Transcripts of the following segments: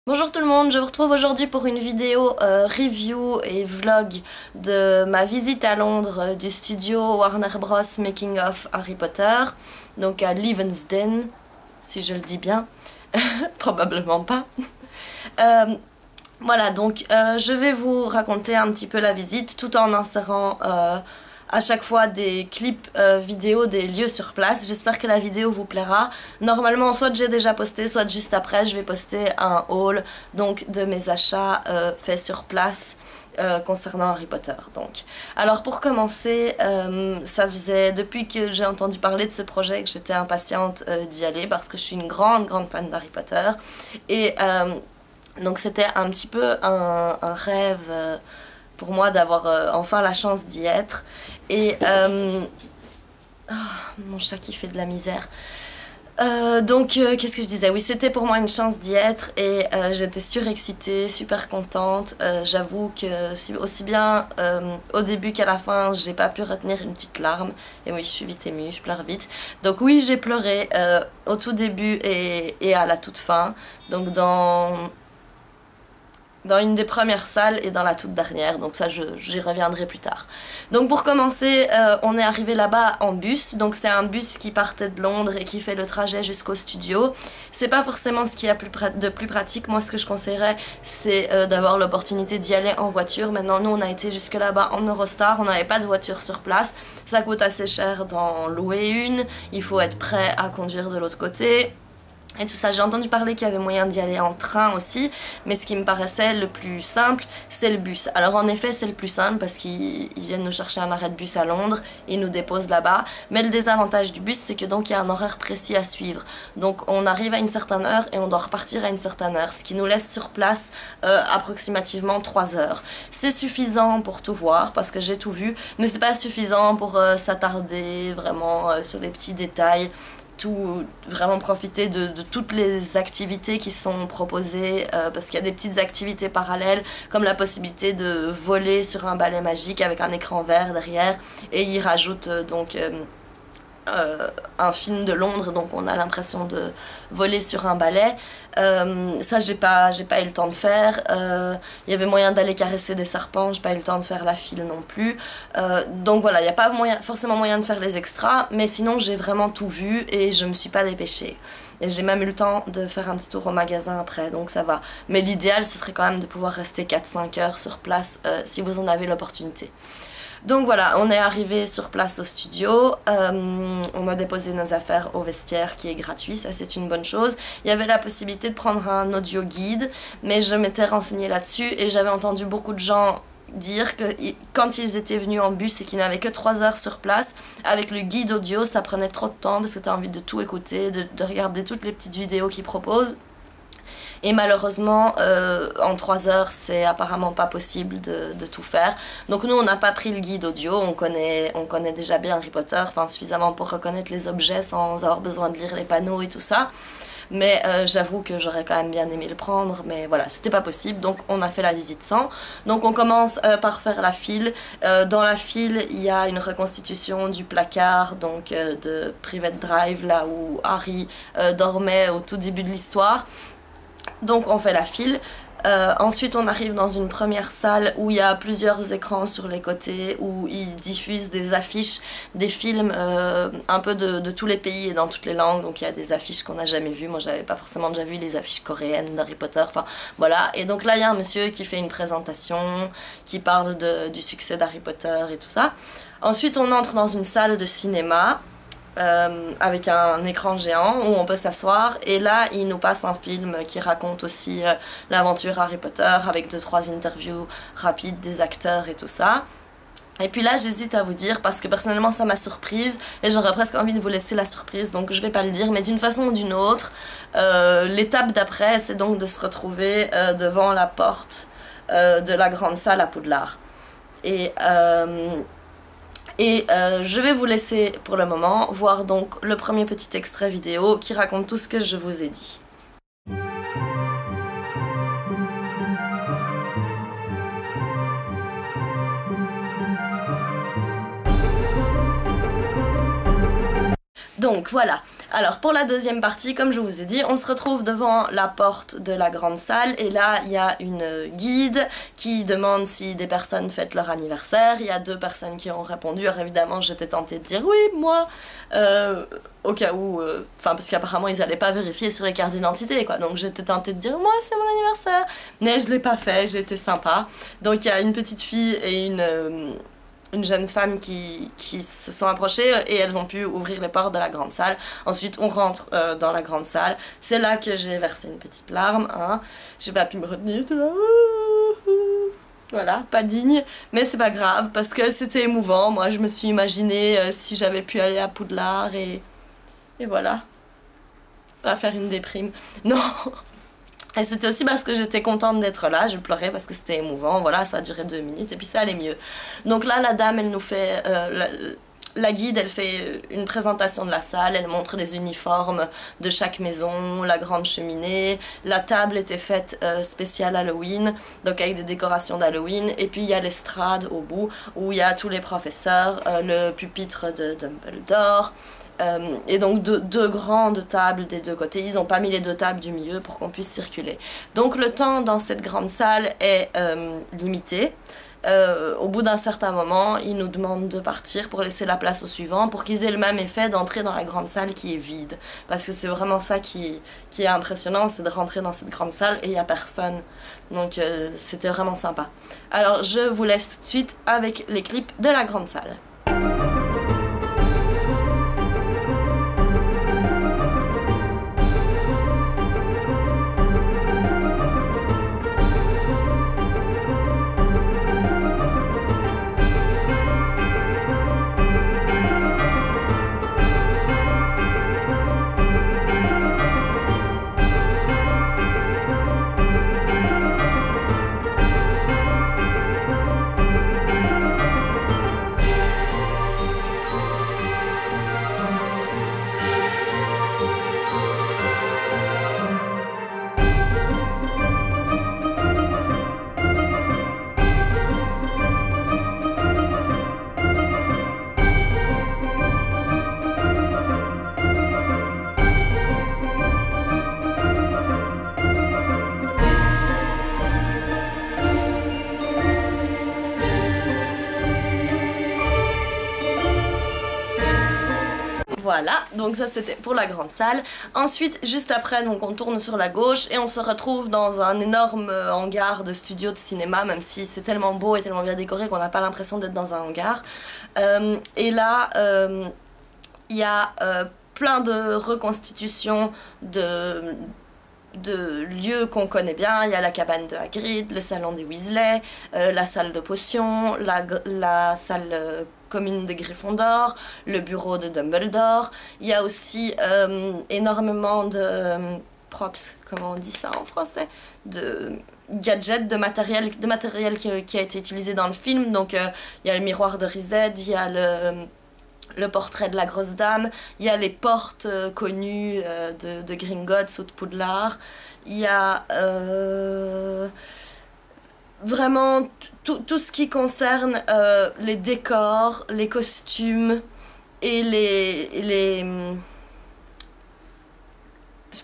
Bonjour tout le monde, je vous retrouve aujourd'hui pour une vidéo review et vlog de ma visite à Londres du studio Warner Bros Making of Harry Potter, donc à Leavesden, si je le dis bien, probablement pas. Voilà, donc je vais vous raconter un petit peu la visite tout en insérant à chaque fois des clips vidéo des lieux sur place. J'espère que la vidéo vous plaira. Normalement, soit j'ai déjà posté, soit juste après, je vais poster un haul donc de mes achats faits sur place. Concernant Harry Potter donc. Alors pour commencer, ça faisait depuis que j'ai entendu parler de ce projet que j'étais impatiente d'y aller parce que je suis une grande fan d'Harry Potter et donc c'était un petit peu un rêve pour moi d'avoir enfin la chance d'y être. Et oh, mon chat qui fait de la misère. Qu'est-ce que je disais? Oui, c'était pour moi une chance d'y être et j'étais surexcitée, super contente. J'avoue que aussi bien au début qu'à la fin, j'ai pas pu retenir une petite larme. Et oui, je suis vite émue, je pleure vite. Donc oui, j'ai pleuré au tout début et à la toute fin. Donc dans une des premières salles et dans la toute dernière, donc ça j'y reviendrai plus tard. Donc pour commencer, on est arrivé là-bas en bus, donc c'est un bus qui partait de Londres et qui fait le trajet jusqu'au studio. C'est pas forcément ce qu'il y a de plus pratique, moi ce que je conseillerais c'est d'avoir l'opportunité d'y aller en voiture. Maintenant nous on a été jusque là-bas en Eurostar, on n'avait pas de voiture sur place, ça coûte assez cher d'en louer une, il faut être prêt à conduire de l'autre côté. Et tout ça, j'ai entendu parler qu'il y avait moyen d'y aller en train aussi, mais ce qui me paraissait le plus simple, c'est le bus. Alors en effet, c'est le plus simple parce qu'ils viennent nous chercher un arrêt de bus à Londres, ils nous déposent là-bas. Mais le désavantage du bus, c'est que donc il y a un horaire précis à suivre. Donc on arrive à une certaine heure et on doit repartir à une certaine heure, ce qui nous laisse sur place approximativement 3 heures. C'est suffisant pour tout voir parce que j'ai tout vu, mais c'est pas suffisant pour s'attarder vraiment sur les petits détails. Vraiment profiter de toutes les activités qui sont proposées parce qu'il y a des petites activités parallèles comme la possibilité de voler sur un balai magique avec un écran vert derrière et ils rajoutent un film de Londres, donc on a l'impression de voler sur un balai. Ça j'ai pas eu le temps de faire. Il y avait moyen d'aller caresser des serpents, j'ai pas eu le temps de faire la file non plus. Donc voilà, il n'y a pas forcément moyen de faire les extras, mais sinon j'ai vraiment tout vu et je me suis pas dépêchée. Et j'ai même eu le temps de faire un petit tour au magasin après, donc ça va. Mais l'idéal ce serait quand même de pouvoir rester 4-5 heures sur place si vous en avez l'opportunité. Donc voilà, on est arrivé sur place au studio, on a déposé nos affaires au vestiaire qui est gratuit, ça c'est une bonne chose. Il y avait la possibilité de prendre un audio guide, mais je m'étais renseignée là-dessus et j'avais entendu beaucoup de gens dire que quand ils étaient venus en bus et qu'ils n'avaient que 3 heures sur place, avec le guide audio ça prenait trop de temps parce que tu as envie de tout écouter, de regarder toutes les petites vidéos qu'ils proposent. Et malheureusement, en 3 heures, c'est apparemment pas possible de tout faire. Donc nous, on n'a pas pris le guide audio, on connaît déjà bien Harry Potter, enfin suffisamment pour reconnaître les objets sans avoir besoin de lire les panneaux et tout ça. Mais j'avoue que j'aurais quand même bien aimé le prendre, mais voilà, c'était pas possible, donc on a fait la visite sans. Donc on commence par faire la file. Dans la file, il y a une reconstitution du placard, donc de Private Drive, là où Harry dormait au tout début de l'histoire. Donc on fait la file. Ensuite on arrive dans une première salle où il y a plusieurs écrans sur les côtés où ils diffusent des affiches, des films un peu de tous les pays et dans toutes les langues. Donc il y a des affiches qu'on n'a jamais vues, moi j'avais pas forcément déjà vu les affiches coréennes d'Harry Potter, enfin voilà. Et donc là il y a un monsieur qui fait une présentation, qui parle du succès d'Harry Potter et tout ça. Ensuite on entre dans une salle de cinéma avec un écran géant où on peut s'asseoir et là il nous passe un film qui raconte aussi l'aventure Harry Potter avec 2-3 interviews rapides des acteurs et tout ça. Et puis là j'hésite à vous dire parce que personnellement ça m'a surprise et j'aurais presque envie de vous laisser la surprise, donc je vais pas le dire, mais d'une façon ou d'une autre l'étape d'après c'est donc de se retrouver devant la porte de la grande salle à Poudlard. Je vais vous laisser pour le moment voir donc le premier petit extrait vidéo qui raconte tout ce que je vous ai dit. Donc voilà. Alors pour la deuxième partie, comme je vous ai dit, on se retrouve devant la porte de la grande salle et là il y a une guide qui demande si des personnes fêtent leur anniversaire. Il y a 2 personnes qui ont répondu. Alors évidemment j'étais tentée de dire oui, moi, au cas où, enfin parce qu'apparemment ils allaient pas vérifier sur les cartes d'identité quoi, donc j'étais tentée de dire moi c'est mon anniversaire, mais je l'ai pas fait, j'ai été sympa. Donc il y a une petite fille et une jeune femme qui se sont approchées et elles ont pu ouvrir les portes de la grande salle. Ensuite on rentre dans la grande salle, c'est là que j'ai versé une petite larme, hein. J'ai pas pu me retenir, tout là. Voilà, pas digne, mais c'est pas grave parce que c'était émouvant. Moi je me suis imaginé si j'avais pu aller à Poudlard et voilà, pas faire une déprime. Non. Et c'était aussi parce que j'étais contente d'être là, je pleurais parce que c'était émouvant, voilà, ça a duré 2 minutes et puis ça allait mieux. Donc là, la dame, elle nous fait, la guide, elle fait une présentation de la salle, elle montre les uniformes de chaque maison, la grande cheminée, la table était faite spéciale Halloween, donc avec des décorations d'Halloween, et puis il y a l'estrade au bout, où il y a tous les professeurs, le pupitre de Dumbledore, et donc 2 grandes tables des 2 côtés. Ils n'ont pas mis les 2 tables du milieu pour qu'on puisse circuler. Donc le temps dans cette grande salle est limité. Au bout d'un certain moment, ils nous demandent de partir pour laisser la place au suivant, pour qu'ils aient le même effet d'entrer dans la grande salle qui est vide. Parce que c'est vraiment ça qui est impressionnant, c'est de rentrer dans cette grande salle et il n'y a personne. Donc c'était vraiment sympa. Alors je vous laisse tout de suite avec les clips de la grande salle. Voilà, donc ça c'était pour la grande salle. Ensuite, juste après, donc on tourne sur la gauche et on se retrouve dans un énorme hangar de studio de cinéma, même si c'est tellement beau et tellement bien décoré qu'on n'a pas l'impression d'être dans un hangar. Et là, il y a plein de reconstitutions de lieux qu'on connaît bien. Il y a la cabane de Hagrid, le salon des Weasley, la salle de potions, la salle commune de Gryffondor, le bureau de Dumbledore. Il y a aussi énormément de props, comment on dit ça en français, de gadgets, de matériel qui a été utilisé dans le film. Donc il y a le miroir de Riséd, il y a le portrait de la grosse dame, il y a les portes connues de Gringotts ou de Poudlard, il y a vraiment tout ce qui concerne les décors, les costumes et les...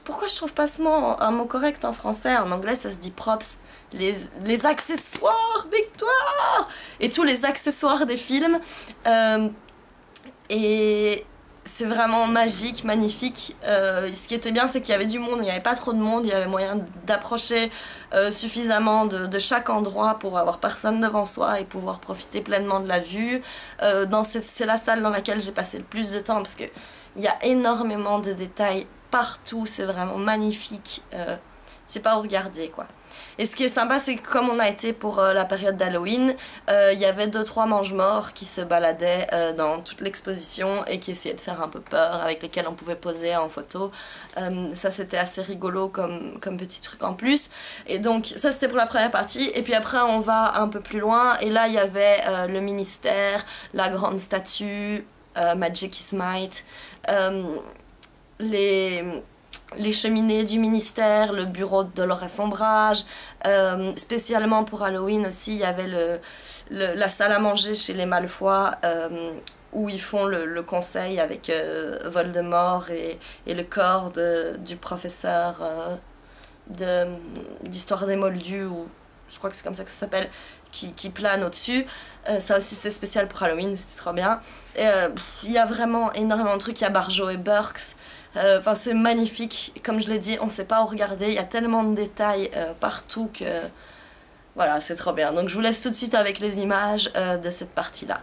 Pourquoi je trouve pas ce mot, un mot correct en français? En anglais ça se dit props. Les accessoires, victoire! Et tous les accessoires des films. Et c'est vraiment magique, magnifique. Ce qui était bien, c'est qu'il y avait du monde, mais il n'y avait pas trop de monde. Il y avait moyen d'approcher suffisamment de chaque endroit pour avoir personne devant soi et pouvoir profiter pleinement de la vue. C'est la salle dans laquelle j'ai passé le plus de temps parce qu'il y a énormément de détails partout. C'est vraiment magnifique. C'est pas où regarder quoi. Et ce qui est sympa, c'est que comme on a été pour la période d'Halloween, il y avait 2-3 mange-morts qui se baladaient dans toute l'exposition et qui essayaient de faire un peu peur, avec lesquels on pouvait poser en photo. Ça c'était assez rigolo comme petit truc en plus. Et donc ça c'était pour la première partie. Et puis après on va un peu plus loin et là il y avait le ministère, la grande statue, Magic is Might, les cheminées du ministère, le bureau de Dolores Ombrage, spécialement pour Halloween aussi, il y avait la salle à manger chez les Malfoy, où ils font le conseil avec Voldemort et le corps du professeur d'histoire des Moldus, ou je crois que c'est comme ça que ça s'appelle, qui plane au-dessus. Ça aussi c'était spécial pour Halloween, c'était trop bien. Il y a vraiment énormément de trucs, il y a Barjo et Burks. Enfin, c'est magnifique, comme je l'ai dit, on ne sait pas où regarder, il y a tellement de détails partout que voilà, c'est trop bien. Donc je vous laisse tout de suite avec les images de cette partie-là.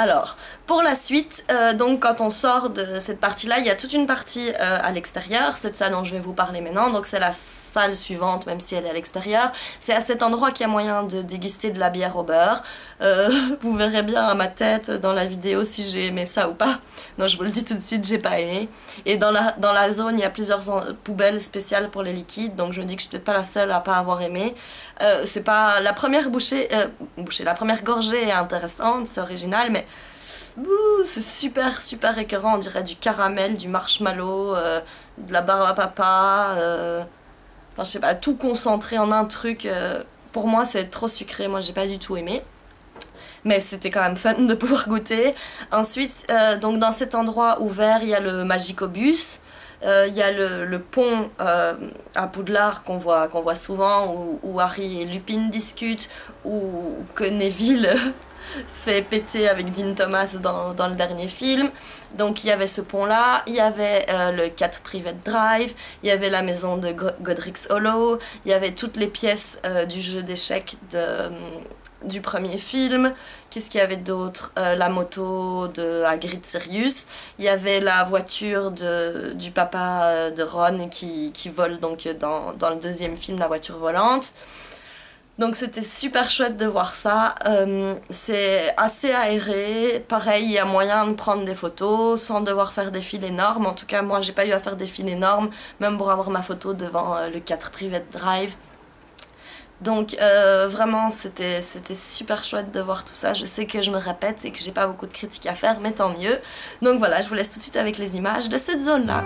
Alors, pour la suite, donc quand on sort de cette partie-là, il y a toute une partie à l'extérieur, c'est de ça dont je vais vous parler maintenant, donc c'est la salle suivante, même si elle est à l'extérieur. C'est à cet endroit qu'il y a moyen de déguster de la bière au beurre. Vous verrez bien à ma tête dans la vidéo si j'ai aimé ça ou pas. Non, je vous le dis tout de suite, j'ai pas aimé. Et dans la zone, il y a plusieurs poubelles spéciales pour les liquides, donc je me dis que je suis peut-être pas la seule à pas avoir aimé. C'est pas la première la première gorgée est intéressante, c'est original, mais c'est super super écœurant, on dirait du caramel, du marshmallow, de la barbe à papa, enfin je sais pas, tout concentré en un truc. Pour moi c'est trop sucré, moi j'ai pas du tout aimé. Mais c'était quand même fun de pouvoir goûter. Ensuite, donc dans cet endroit ouvert, il y a le Magicobus. Il y a le pont à Poudlard qu'on voit souvent, où Harry et Lupin discutent, ou que Neville fait péter avec Dean Thomas dans le dernier film. Donc il y avait ce pont là, il y avait le 4 Private Drive, il y avait la maison de Godric's Hollow, il y avait toutes les pièces du jeu d'échecs du premier film. Qu'est-ce qu'il y avait d'autre? La moto de Hagrid Sirius. Il y avait la voiture du papa de Ron qui vole donc dans le deuxième film, la voiture volante. Donc c'était super chouette de voir ça. C'est assez aéré. Pareil, il y a moyen de prendre des photos sans devoir faire des files énormes. En tout cas, moi j'ai pas eu à faire des files énormes, même pour avoir ma photo devant le 4 Private Drive. Donc vraiment c'était super chouette de voir tout ça. Je sais que je me répète et que j'ai pas beaucoup de critiques à faire, mais tant mieux. Donc voilà, je vous laisse tout de suite avec les images de cette zone là.